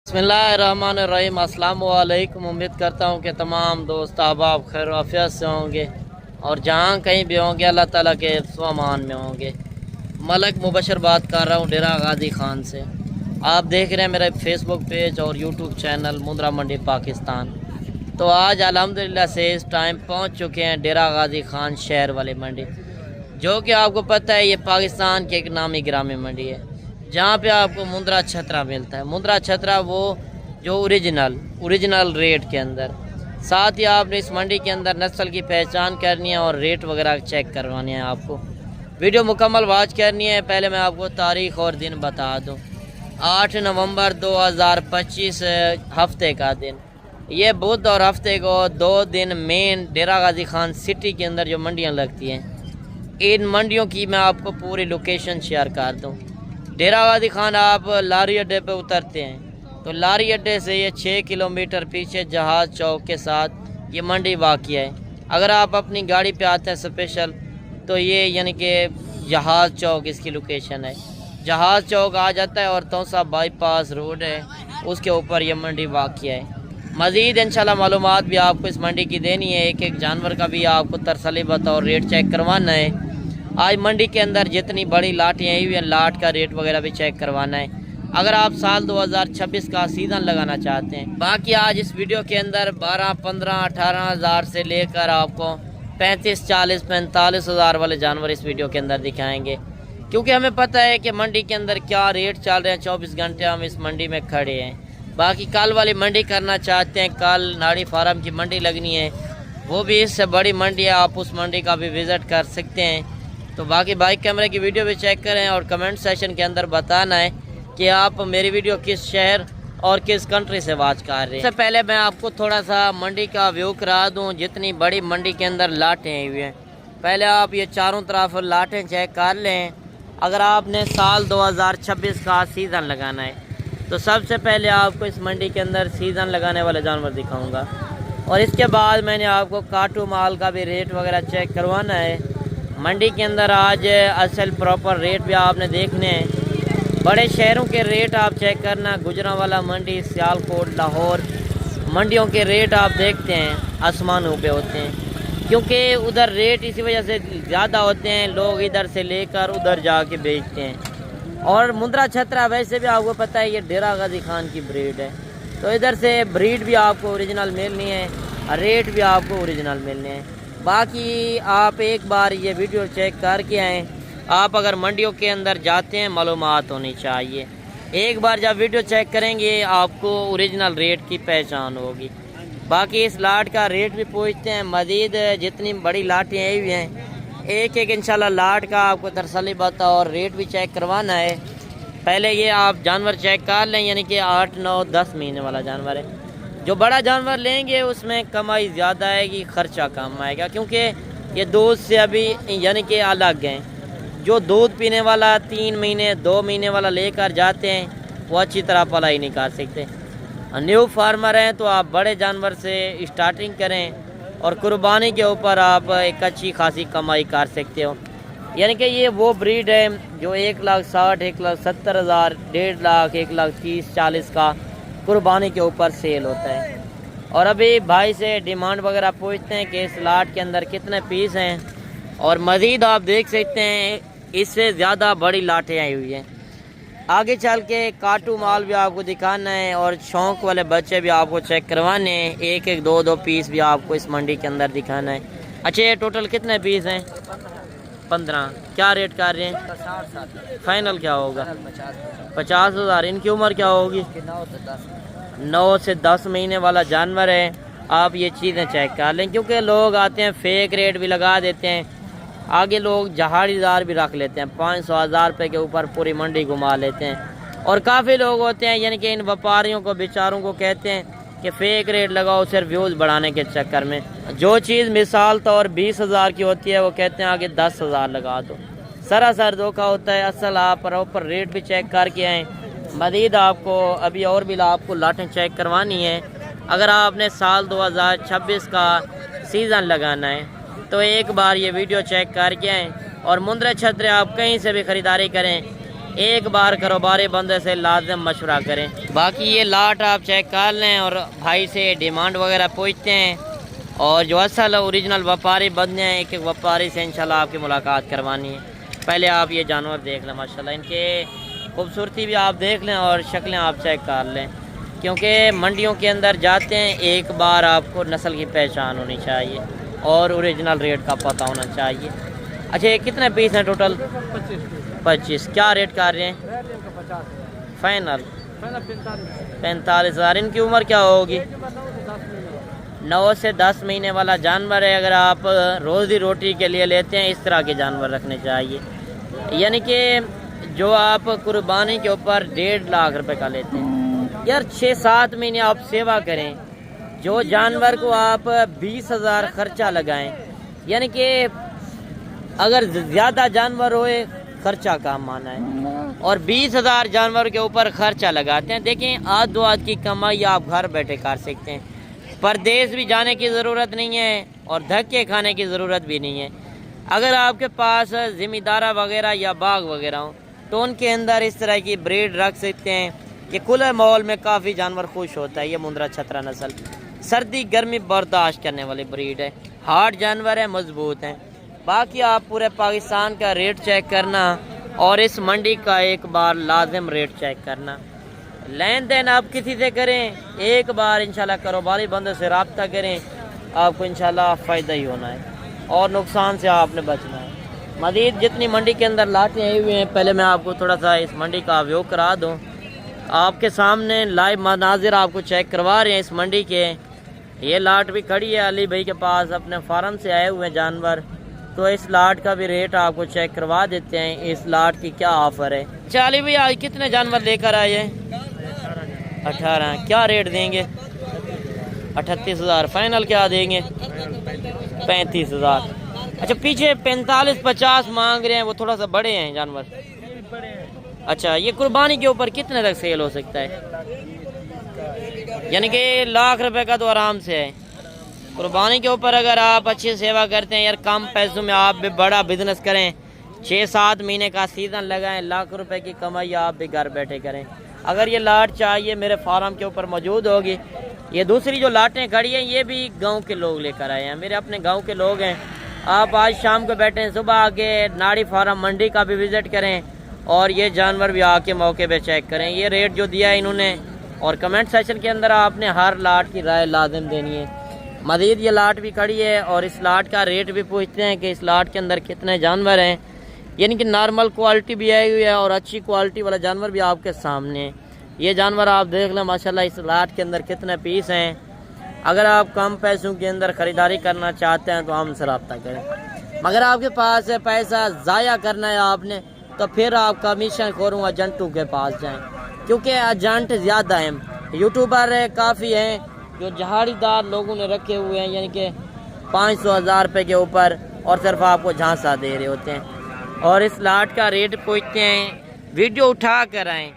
बिस्मिल्लाहिर्रहमानिर्रहीम। अस्सलाम वालेकुम। उम्मीद करता हूँ कि तमाम दोस्त अहबाब खैर आफियत से होंगे और जहाँ कहीं भी होंगे अल्लाह ताला के स्वामान में होंगे। मलक मुबशर बात कर रहा हूँ डेरा गाजी खान से। आप देख रहे हैं मेरे फेसबुक पेज और यूट्यूब चैनल मुंद्रा मंडी पाकिस्तान। तो आज अल्हम्दुलिल्लाह से इस टाइम पहुँच चुके हैं डेरा गाजी खान शहर वाली मंडी, जो कि आपको पता है ये पाकिस्तान की एक नामी गिरामी मंडी है, जहाँ पे आपको मुंद्रा छतरा मिलता है। मुंद्रा छतरा वो जो ओरिजिनल रेट के अंदर। साथ ही आपने इस मंडी के अंदर नस्ल की पहचान करनी है और रेट वगैरह चेक करवानी है। आपको वीडियो मुकम्मल वॉच करनी है। पहले मैं आपको तारीख़ और दिन बता दूँ। 8 नवंबर 2025 हफ्ते का दिन, ये बुध और हफ्ते को 2 दिन मेन डेरा गाजी खान सिटी के अंदर जो मंडियाँ लगती हैं, इन मंडियों की मैं आपको पूरी लोकेशन शेयर कर दूँ। डेरा गाजी खान आप लारी अड्डे पे उतरते हैं तो लारी अड्डे से ये 6 किलोमीटर पीछे जहाज़ चौक के साथ ये मंडी वाक़िया है। अगर आप अपनी गाड़ी पे आते हैं स्पेशल तो ये यानी कि जहाज़ चौक इसकी लोकेशन है। जहाज़ चौक आ जाता है और तौसा बाईपास रोड है, उसके ऊपर ये मंडी वाक़िया है। मज़ीद इंशाल्लाह मालूमात भी आपको इस मंडी की देनी है। एक एक जानवर का भी आपको तरसली और रेट चेक करवाना है। आज मंडी के अंदर जितनी बड़ी लाटें आई हुई हैं, लाट का रेट वगैरह भी चेक करवाना है अगर आप साल 2026 का सीज़न लगाना चाहते हैं। बाकी आज इस वीडियो के अंदर 12, 15, 18 हज़ार से लेकर आपको 35, 40, 45 हज़ार वाले जानवर इस वीडियो के अंदर दिखाएंगे, क्योंकि हमें पता है कि मंडी के अंदर क्या रेट चल रहे हैं। 24 घंटे हम इस मंडी में खड़े हैं। बाकी कल वाली मंडी करना चाहते हैं, कल नाड़ी फार्म की मंडी लगनी है, वो भी इससे बड़ी मंडी है, आप उस मंडी का भी विज़िट कर सकते हैं। तो बाकी बाइक कैमरे की वीडियो भी चेक करें और कमेंट सेशन के अंदर बताना है कि आप मेरी वीडियो किस शहर और किस कंट्री से वॉच कर रहे हैं। सबसे पहले मैं आपको थोड़ा सा मंडी का व्यू करा दूं। जितनी बड़ी मंडी के अंदर लाटें आई हुई हैं, पहले आप ये चारों तरफ लाटें चेक कर लें। अगर आपने साल 2026 का सीज़न लगाना है तो सबसे पहले आपको इस मंडी के अंदर सीज़न लगाने वाले जानवर दिखाऊँगा और इसके बाद मैंने आपको काटू माल का भी रेट वगैरह चेक करवाना है। मंडी के अंदर आज असल प्रॉपर रेट भी आपने देखने हैं। बड़े शहरों के रेट आप चेक करना, गुजरांवाला मंडी, सियालकोट, लाहौर मंडियों के रेट आप देखते हैं आसमानों पे होते हैं, क्योंकि उधर रेट इसी वजह से ज़्यादा होते हैं। लोग इधर से लेकर उधर जाके बेचते हैं। और मुंद्रा छतरा वैसे भी आपको पता है ये डेरा गाजी खान की ब्रीड है, तो इधर से ब्रीड भी आपको ओरिजिनल मिलनी है, रेट भी आपको ओरिजिनल मिलने हैं। बाकी आप एक बार ये वीडियो चेक करके आएँ। आप अगर मंडियों के अंदर जाते हैं मालूमात होनी चाहिए। एक बार जब वीडियो चेक करेंगे आपको ओरिजिनल रेट की पहचान होगी। बाकी इस लाट का रेट भी पूछते हैं। मज़ीद जितनी बड़ी लाटें आई हुई हैं, एक एक इंशाल्लाह लाट का आपको तरसली बता और रेट भी चेक करवाना है। पहले ये आप जानवर चेक कर लें, यानी कि 8, 9, 10 महीने वाला जानवर है। जो बड़ा जानवर लेंगे उसमें कमाई ज़्यादा आएगी, ख़र्चा कम आएगा, क्योंकि ये दूध से अभी यानी कि अलग हैं। जो दूध पीने वाला 3 महीने 2 महीने वाला लेकर जाते हैं वो अच्छी तरह पलाई नहीं कर सकते। न्यू फार्मर हैं तो आप बड़े जानवर से स्टार्टिंग करें और कुर्बानी के ऊपर आप एक अच्छी खासी कमाई कर सकते हो। यानी कि ये वो ब्रीड है जो 1,60,000, 1,70,000, 1.5 लाख, 1,30,000, 40 का कुर्बानी के ऊपर सेल होता है। और अभी भाई से डिमांड वगैरह पूछते हैं कि इस लाट के अंदर कितने पीस हैं। और मज़ीद आप देख सकते हैं इससे ज़्यादा बड़ी लाटें आई हुई हैं। आगे चल के काटू माल भी आपको दिखाना है और शौक़ वाले बच्चे भी आपको चेक करवाने हैं। एक एक 2 2 पीस भी आपको इस मंडी के अंदर दिखाना है। अच्छा, ये टोटल कितने पीस हैं? 15। क्या रेट कर रहे हैं? फाइनल क्या होगा? 50 हज़ार। इनकी उम्र क्या होगी? 9 से 10 महीने वाला जानवर है। आप ये चीज़ें चेक कर लें, क्योंकि लोग आते हैं फेक रेट भी लगा देते हैं। आगे लोग जहाड़ीदार भी रख लेते हैं, 500,000 रुपये के ऊपर पूरी मंडी घुमा लेते हैं। और काफ़ी लोग होते हैं यानी कि इन व्यापारियों को बेचारों को कहते हैं कि फ़ेक रेट लगाओ सिर्फ व्यूज़ बढ़ाने के चक्कर में। जो चीज़ मिसाल तौर 20,000 की होती है वो कहते हैं आगे 10,000 लगा दो। सरासर धोखा होता है। असल आप प्रॉपर रेट भी चेक करके आएँ। मज़ीद आपको अभी और भी आपको लाटें चेक करवानी है। अगर आपने साल 2026 का सीज़न लगाना है तो एक बार ये वीडियो चेक करके आएँ। और मुंद्रा छतरे आप कहीं से भी ख़रीदारी करें, एक बार कारोबारी बंदे से लाजम मशवरा करें। बाकी ये लाट आप चेक कर लें और भाई से डिमांड वगैरह पूछते हैं, और जो असल ओरिजिनल व्यापारी बंदे हैं, एक एक व्यापारी से इंशाल्लाह आपकी मुलाकात करवानी है। पहले आप ये जानवर देख लें, माशाल्लाह इनके खूबसूरती भी आप देख लें और शक्लें आप चेक कर लें, क्योंकि मंडियों के अंदर जाते हैं एक बार आपको नस्ल की पहचान होनी चाहिए और ओरिजिनल रेट का पता होना चाहिए। अच्छा, ये कितने पीस हैं टोटल? 25। क्या रेट कर रहे हैं? फाइनल 45,000। इनकी उम्र क्या होगी? 9 से 10 महीने वाला जानवर है। अगर आप रोज़ी रोटी के लिए लेते हैं, इस तरह के जानवर रखने चाहिए। यानी कि जो आप कुर्बानी के ऊपर 1.5 लाख रुपए का लेते हैं, यार 6-7 महीने आप सेवा करें, जो जानवर को आप 20,000 खर्चा लगाएं, यानी कि अगर ज़्यादा जानवर होए खर्चा कम आना है, और 20,000 जानवर के ऊपर खर्चा लगाते हैं। देखें, आध दो आध की कमाई आप घर बैठे कर सकते हैं, परदेश भी जाने की ज़रूरत नहीं है और धक्के खाने की ज़रूरत भी नहीं है। अगर आपके पास ज़मींदारा वगैरह या बाग वगैरह हो तो उनके अंदर इस तरह की ब्रीड रख सकते हैं कि खुले माहौल में काफ़ी जानवर खुश होता है। ये मुंद्रा छतरा नस्ल सर्दी गर्मी बर्दाश्त करने वाली ब्रीड है, हार्ड जानवर है, मजबूत हैं। बाकी आप पूरे पाकिस्तान का रेट चेक करना और इस मंडी का एक बार लाजिम रेट चेक करना। लेन देन आप किसी से करें, एक बार इंशाल्लाह कारोबारी बंदे से रब्ता करें, आपको इंशाल्लाह फ़ायदा ही होना है और नुकसान से आपने बचना है। मज़ीद जितनी मंडी के अंदर लाटें आई हुई हैं, पहले मैं आपको थोड़ा सा इस मंडी का व्यू करा दूं। आपके सामने लाइव मनाजिर आपको चेक करवा रहे हैं इस मंडी के। ये लाट भी खड़ी है अली भाई के पास, अपने फार्म से आए हुए जानवर, तो इस लाट का भी रेट आपको चेक करवा देते हैं। इस लाट की क्या ऑफर है? अच्छा अली भाई, आज कितने जानवर लेकर आए हैं? 18। क्या रेट देंगे? 38,000। फाइनल क्या देंगे? 35,000। अच्छा, पीछे 45-50 मांग रहे हैं, वो थोड़ा सा बड़े हैं जानवर। अच्छा, ये कुर्बानी के ऊपर कितने तक सेल हो सकता है? यानी कि 1 लाख रुपए का तो आराम से है। कुर्बानी के ऊपर अगर आप अच्छी सेवा करते हैं, यार कम पैसों में आप भी बड़ा बिजनेस करें, 6-7 महीने का सीज़न लगाएं, 1 लाख रुपए की कमाई आप भी घर बैठे करें। अगर ये लाट चाहिए मेरे फार्म के ऊपर मौजूद होगी। ये दूसरी जो लाटें खड़ी हैं, ये भी गांव के लोग लेकर आए हैं, मेरे अपने गांव के लोग हैं। आप आज शाम को बैठें, सुबह आके नाड़ी फार्म मंडी का भी विज़िट करें और ये जानवर भी आके मौके पे चेक करें। ये रेट जो दिया है इन्होंने, और कमेंट सेक्शन के अंदर आपने हर लाट की राय लाजिम देनी है। मज़ीद ये लाट भी खड़ी है और इस लाट का रेट भी पूछते हैं कि इस लाट के अंदर कितने जानवर हैं। यानी कि नॉर्मल क्वालिटी भी आई हुई है और अच्छी क्वालिटी वाला जानवर भी आपके सामने है। ये जानवर आप देख लें माशाल्लाह, इस लाट के अंदर कितने पीस हैं। अगर आप कम पैसों के अंदर ख़रीदारी करना चाहते हैं तो हमसे रब्ता करें। मगर आपके पास पैसा ज़ाया करना है आपने, तो फिर आप कमीशन खोरूँ एजेंटों के पास जाएँ, क्योंकि एजेंट ज़्यादा हैं। यूट्यूबर काफ़ी हैं जो जहाड़ीदार लोगों ने रखे हुए हैं, यानी कि 500-1000 रुपये के ऊपर, और सिर्फ आपको झांसा दे रहे होते हैं और इस लाट का रेट पूछते हैं। वीडियो उठा कर आएँ।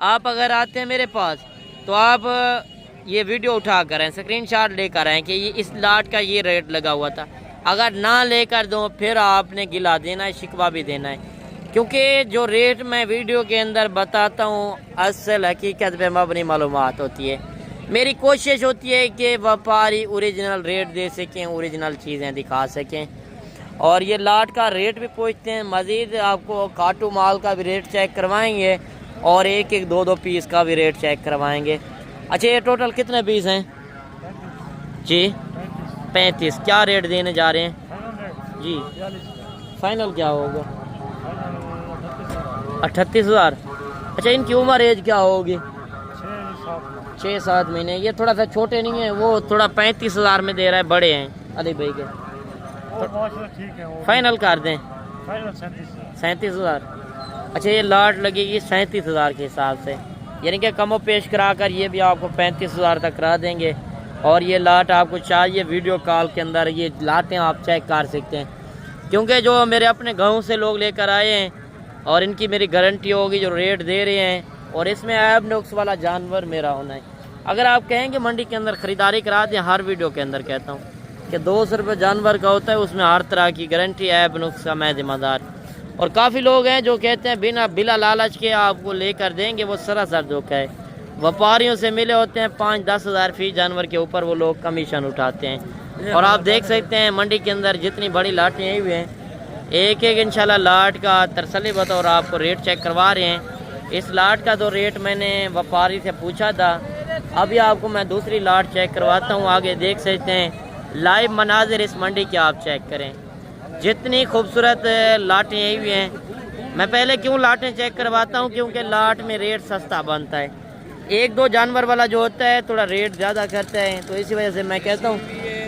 आप अगर आते हैं मेरे पास तो आप ये वीडियो उठा कर आएँ, स्क्रीनशॉट लेकर आएँ कि ये इस लाट का ये रेट लगा हुआ था। अगर ना लेकर दो फिर आपने गिला देना है, शिकवा भी देना है, क्योंकि जो रेट मैं वीडियो के अंदर बताता हूँ असल हकीकत पे मबनी मालूमात होती है। मेरी कोशिश होती है कि व्यापारी ओरिजिनल रेट दे सकें, ओरिजिनल चीज़ें दिखा सकें। और ये लाट का रेट भी पूछते हैं। मज़ीद आपको काटू माल का भी रेट चेक करवाएंगे और एक 2 पीस का भी रेट चेक करवाएंगे। अच्छा, ये टोटल कितने पीस हैं जी? 35। क्या रेट देने जा रहे हैं जी? फाइनल क्या होगा? 38,000। अच्छा, इनकी उम्र एज क्या होगी? 6-7 महीने। ये थोड़ा सा छोटे नहीं है, वो थोड़ा 35,000 में दे रहा है, बड़े हैं अली भाई के। फाइनल कर दें 37,000। अच्छा, ये लाट लगेगी 37,000 के हिसाब से, यानी कि कमो पेश करा कर ये भी आपको 35,000 तक करा देंगे। और ये लाट आपको चाहिए वीडियो कॉल के अंदर ये लाटें आप चेक कर सकते हैं, क्योंकि जो मेरे अपने गाँव से लोग लेकर आए हैं और इनकी मेरी गारंटी होगी जो रेट दे रहे हैं, और इसमें ऐब नुक्स वाला जानवर मेरा होना है। अगर आप कहेंगे मंडी के अंदर ख़रीदारी करा दें, हर वीडियो के अंदर कहता हूँ कि 200 रुपये जानवर का होता है, उसमें हर तरह की गारंटी ऐब नुक्स का मैं जिम्मेदार। और काफ़ी लोग हैं जो कहते हैं बिना बिला लालच के आपको लेकर देंगे, वो सरासर धोखा है। व्यापारियों से मिले होते हैं 5-10 हज़ार फी जानवर के ऊपर वो लोग कमीशन उठाते हैं। और आप देख सकते हैं मंडी के अंदर जितनी बड़ी लाटें आई हुई हैं, एक एक इंशाल्लाह लाट का तरसली बतौर आपको रेट चेक करवा रहे हैं। इस लाट का तो रेट मैंने व्यापारी से पूछा था। अभी आपको मैं दूसरी लाट चेक करवाता हूँ। आगे देख सकते हैं लाइव मनाजिर इस मंडी के, आप चेक करें जितनी खूबसूरत लाटें आई हुई हैं। मैं पहले क्यों लाटें चेक करवाता हूँ, क्योंकि लाट में रेट सस्ता बनता है। 1-2 जानवर वाला जो होता है थोड़ा रेट ज़्यादा करता है, तो इसी वजह से मैं कहता हूँ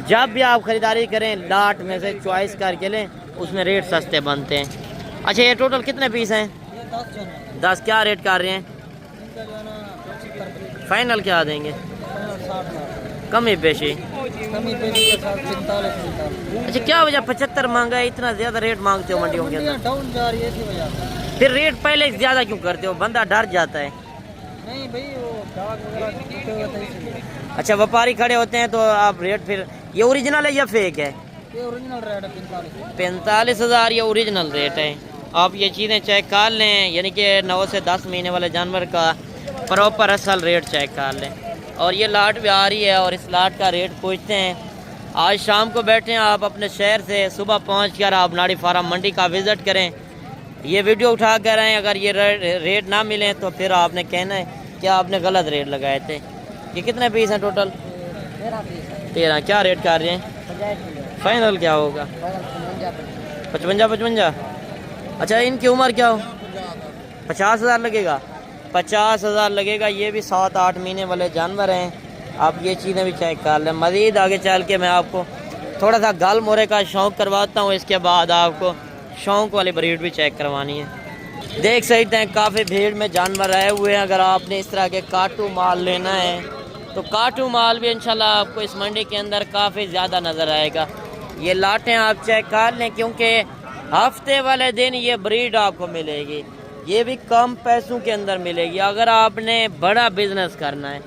जब भी आप ख़रीदारी करें लाट में से चॉइस करके लें, उसमें रेट सस्ते बनते हैं। अच्छा, ये टोटल कितने पीस हैं? 10। क्या रेट कर रहे हैं? फाइनल क्या देंगे? कमी पेशी। अच्छा, क्या वजह 75 मांगा है? इतना ज़्यादा रेट मांगते हो मंडियों के अंदर? डाउन जा रही है, फिर रेट पहले ज़्यादा क्यों करते हो? बंदा डर जाता है। नहीं भाई, वो दाग वगैरह टूटे हुए थे इसलिए। अच्छा, व्यापारी खड़े होते हैं तो आप रेट फिर ये ओरिजिनल है या फेक है? ये ओरिजिनल रेट है 45 हज़ार ये ओरिजिनल रेट है। आप ये चीज़ें चेक कर लें, यानी कि 9 से 10 महीने वाले जानवर का प्रॉपर असल रेट चेक कर लें। और ये लाट भी आ रही है और इस लाट का रेट पूछते हैं। आज शाम को बैठे हैं आप अपने शहर से, सुबह पहुँच कर आप नाड़ी फार्म मंडी का विज़िट करें, ये वीडियो उठा कर आएँ। अगर ये रेट ना मिले तो फिर आपने कहना है कि आपने गलत रेट लगाए थे। ये कितने पीस हैं टोटल? 13। क्या रेट कर रहे हैं? फाइनल क्या होगा? 55। अच्छा, इनकी उम्र क्या हो? 50 हज़ार लगेगा? 50 हज़ार लगेगा। ये भी 7-8 महीने वाले जानवर हैं। आप ये चीज़ें भी चेक कर लें। मज़ीद आगे चल के मैं आपको थोड़ा सा गाल मोरे का शौक़ करवाता हूँ, इसके बाद आपको शौक़ वाली ब्रीड भी चेक करवानी है। देख सकते हैं काफ़ी भीड़ में जानवर आए हुए हैं। अगर आपने इस तरह के काटू माल लेना है तो काटू माल भी इंशाल्लाह आपको इस मंडी के अंदर काफ़ी ज़्यादा नज़र आएगा। ये लाटें आप चेक कर लें, क्योंकि हफ्ते वाले दिन ये ब्रीड आपको मिलेगी। ये भी कम पैसों के अंदर मिलेगी अगर आपने बड़ा बिजनेस करना है।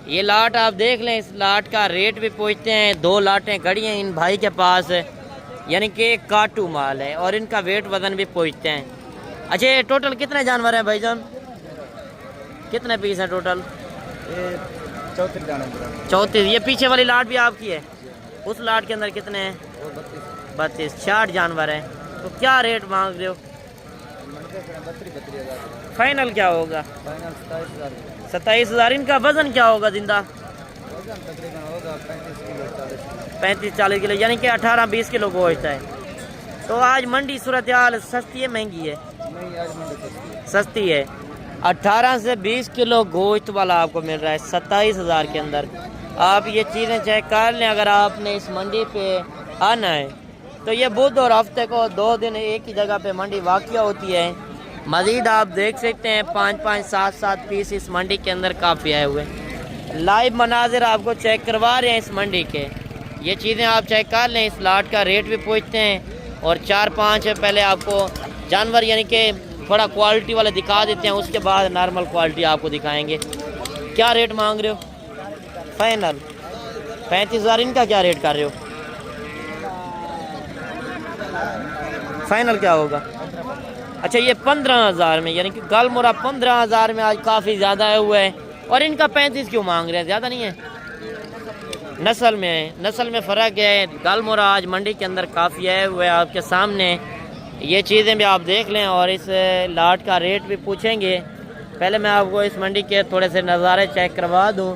ये लाट आप देख लें, इस लाट का रेट भी पूछते हैं। 2 लाटें खड़ी हैं इन भाई के पास, यानी कि काटू माल है, और इनका वेट वज़न भी पूछते हैं। अच्छा, ये टोटल कितने जानवर हैं भाईजान? कितने पीस हैं टोटल? 34 जानवर। 34। ये पीछे वाली लाट भी आपकी है? उस लाट के अंदर कितने हैं? 32। 60 जानवर हैं। तो क्या रेट मांग रहे हो? 32,000। फाइनल क्या होगा? फाइनल 27,000। 27,000। इनका वजन क्या होगा जिंदा? वजन तकरीबन होगा 35 किलो 40। 35-40 किलो, यानी कि 18-20 किलो गोश्त है। तो आज मंडी सूरत हाल सस्ती है महंगी है? नहीं, आज मंडी सस्ती है। 18 से 20 किलो गोश्त वाला आपको मिल रहा है 27,000 के अंदर। आप ये चीज़ें चेक कर लें। अगर आपने इस मंडी पे आना है तो ये बुध और हफ्ते को 2 दिन एक ही जगह पे मंडी वाक़या होती है। मज़ीद आप देख सकते हैं 5-5, 7-7 पीस इस मंडी के अंदर काफ़ी आए हुए हैं। लाइव मनाजिर आपको चेक करवा रहे हैं इस मंडी के। ये चीज़ें आप चेक कर लें। इस लाट का रेट भी पूछते हैं और 4-5 पहले आपको जानवर यानी कि थोड़ा क्वालिटी वाले दिखा देते हैं, उसके बाद नॉर्मल क्वालिटी आपको दिखाएंगे। क्या रेट मांग रहे हो? फाइनल 35,000। इनका क्या रेट कर रहे हो? फाइनल क्या होगा? अच्छा, ये 15,000 में, यानी कि गल मोरा 15,000 में आज काफ़ी ज़्यादा आए हुए हैं। और इनका 35 क्यों मांग रहे हैं? ज़्यादा नहीं है? नस्ल में है, नस्ल में फ़र्क है। गल मोरा आज मंडी के अंदर काफ़ी आए हुए हैं आपके सामने। ये चीज़ें भी आप देख लें और इस लाट का रेट भी पूछेंगे। पहले मैं आपको इस मंडी के थोड़े से नज़ारे चेक करवा दूं।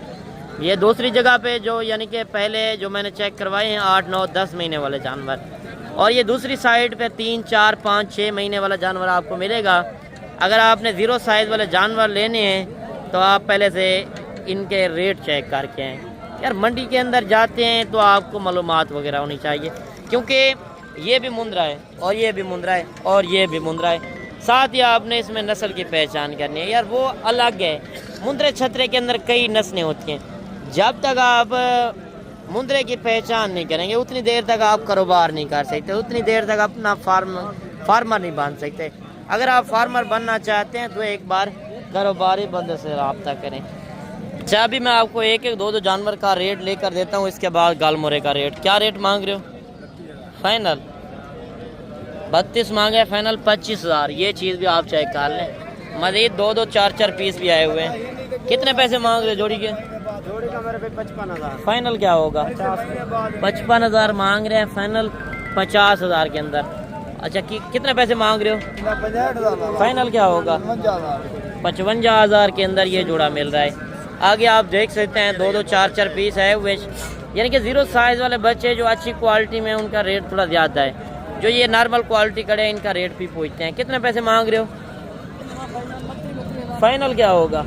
ये दूसरी जगह पे जो यानी कि पहले जो मैंने चेक करवाए हैं 8, 9, 10 महीने वाले जानवर, और ये दूसरी साइड पे 3, 4, 5, 6 महीने वाला जानवर आपको मिलेगा। अगर आपने 0 साइज़ वाले जानवर लेने हैं तो आप पहले से इनके रेट चेक करके आएँ। यार मंडी के अंदर जाते हैं तो आपको मालूमात वगैरह होनी चाहिए, क्योंकि ये भी मुंद्रा है और ये भी मुंद्रा है और ये भी मुंद्रा है। साथ ही आपने इसमें नस्ल की पहचान करनी है। यार वो अलग है। मुंद्रे छतरे के अंदर कई नस्लें होती हैं। जब तक आप मुंद्रे की पहचान नहीं करेंगे उतनी देर तक आप कारोबार नहीं कर सकते, उतनी देर तक अपना फार्मर नहीं बन सकते। अगर आप फार्मर बनना चाहते हैं तो एक बार कारोबारी बंदे से रब्ता करें। अच्छा, अभी मैं आपको 1-1, 2-2 जानवर का रेट लेकर देता हूँ, इसके बाद गाल मोरे का रेट। क्या रेट मांग रहे हो? फाइनल 32 मांगे फाइनल 25,000। ये चीज़ भी आप चेक कर लें। मजीद 2-2 4-4 पीस भी आए हुए हैं। कितने पैसे मांग रहे जोड़ी के? जोड़ी का मेरे पे 55,000 फाइनल क्या होगा? 55,000 मांग रहे हैं फाइनल 50,000 के अंदर। अच्छा कितने पैसे मांग रहे हो? फाइनल क्या होगा? 55,000 के अंदर ये जोड़ा मिल रहा है। आगे आप देख सकते हैं 2-2 4-4 पीस है हुए, यानी कि 0 साइज़ वाले बच्चे जो अच्छी क्वालिटी में, उनका रेट थोड़ा ज़्यादा है। जो ये नॉर्मल क्वालिटी कड़े हैं इनका रेट भी पूछते हैं। कितने पैसे मांग रहे हो? फाइनल क्या होगा?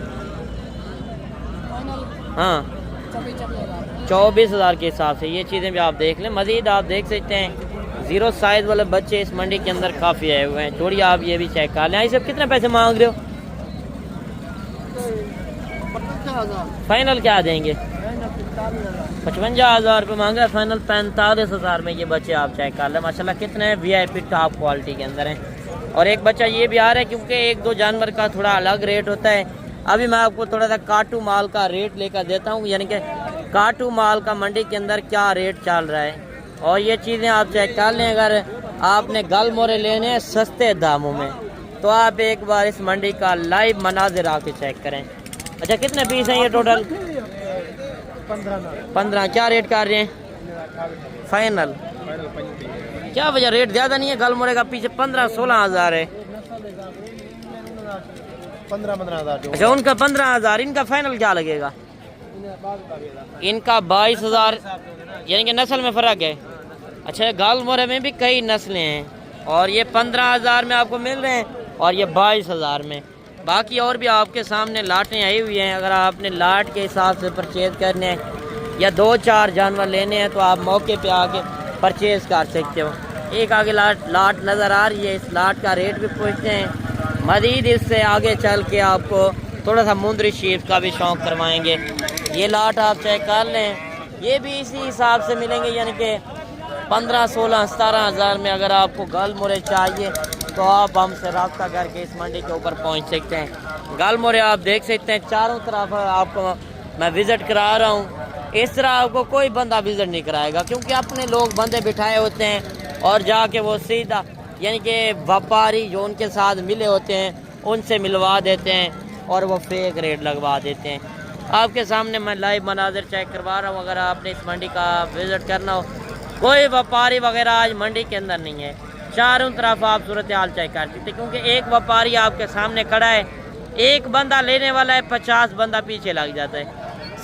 हाँ 24,000 के हिसाब से। ये चीज़ें भी आप देख लें। मज़ीद आप देख सकते हैं 0 साइज़ वाले बच्चे इस मंडी के अंदर काफ़ी आए हुए हैं। जोड़ी आप ये भी चेक कर लें। ये सब कितने पैसे मांग रहे हो? फाइनल क्या देंगे? 55,000 रुपये मांगा। फाइनल 45,000 में ये बच्चे आप चेक कर लें। माशाल्लाह कितने VIP टॉप क्वालिटी के अंदर हैं। और एक बच्चा ये भी आ रहा है क्योंकि 1-2 जानवर का थोड़ा अलग रेट होता है। अभी मैं आपको थोड़ा सा काटू माल का रेट लेकर देता हूँ, यानी कि काटू माल का मंडी के अंदर क्या रेट चल रहा है। और ये चीज़ें आप चेक कर लें। अगर आपने गल मोरे लेने हैं सस्ते दामों में तो आप एक बार इस मंडी का लाइव मनाजिर आके चेक करें। अच्छा कितने पीस हैं ये टोटल? 15। क्या रेट कर रहे हैं फाइनल? क्या वजह रेट ज़्यादा नहीं है? गल मोरे का पीछे 15-16 हज़ार है। 15,000। अच्छा उनका 15,000। इनका फाइनल क्या लगेगा? इनका 22,000, यानी कि नस्ल में फ़र्क है। अच्छा गल मोरे में भी कई नस्लें हैं और ये 15,000 में आपको मिल रहे हैं और ये 22,000 में। बाकी और भी आपके सामने लाटें आई हुई हैं। अगर आपने लाट के हिसाब से परचेज़ करने हैं या 2-4 जानवर लेने हैं तो आप मौके पे आके परचेज़ कर सकते हो। एक आगे लाट नज़र आ रही है। इस लाट का रेट भी पूछते हैं। मज़ीद इससे आगे चल के आपको थोड़ा सा मुंदरी शीप का भी शौक़ करवाएंगे। ये लाट आप चेक कर लें। ये भी इसी हिसाब से मिलेंगे, यानी कि 15, 16, 17 हज़ार में। अगर आपको गल मोरे चाहिए तो आप हमसे रब्ता करके इस मंडी के ऊपर पहुंच सकते हैं। गल मोरे आप देख सकते हैं चारों तरफ आपको मैं विज़िट करा रहा हूं। इस तरह आपको कोई बंदा विज़िट नहीं कराएगा क्योंकि अपने लोग बंदे बिठाए होते हैं और जाके वो सीधा, यानी कि व्यापारी जो उनके साथ मिले होते हैं उनसे मिलवा देते हैं और वो फेक रेट लगवा देते हैं। आपके सामने मैं लाइव मनाजिर चेक करवा रहा हूँ। अगर आपने इस मंडी का विज़िट करना हो, कोई व्यापारी वगैरह आज मंडी के अंदर नहीं है। चारों तरफ आप सूरत हाल चेक कर सकते क्योंकि एक व्यापारी आपके सामने खड़ा है, एक बंदा लेने वाला है, 50 बंदा पीछे लग जाता है।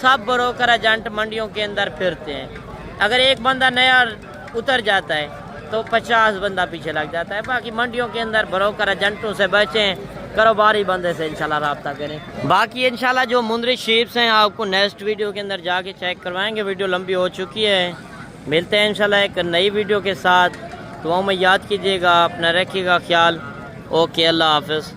सब ब्रोकर एजेंट मंडियों के अंदर फिरते हैं। अगर एक बंदा नया उतर जाता है तो 50 बंदा पीछे लग जाता है। बाकी मंडियों के अंदर ब्रोकर एजेंटों से बचें, कारोबारी बंदे से इंशाल्लाह रब्ता करें। बाकी इंशाल्लाह जो मुंदरी शीप्स हैं आपको नेक्स्ट वीडियो के अंदर जाके चेक करवाएंगे। वीडियो लंबी हो चुकी है। मिलते हैं इंशाल्लाह एक नई वीडियो के साथ। दुआओं में याद कीजिएगा, अपना रखिएगा ख्याल। ओके, अल्लाह हाफ़िज़।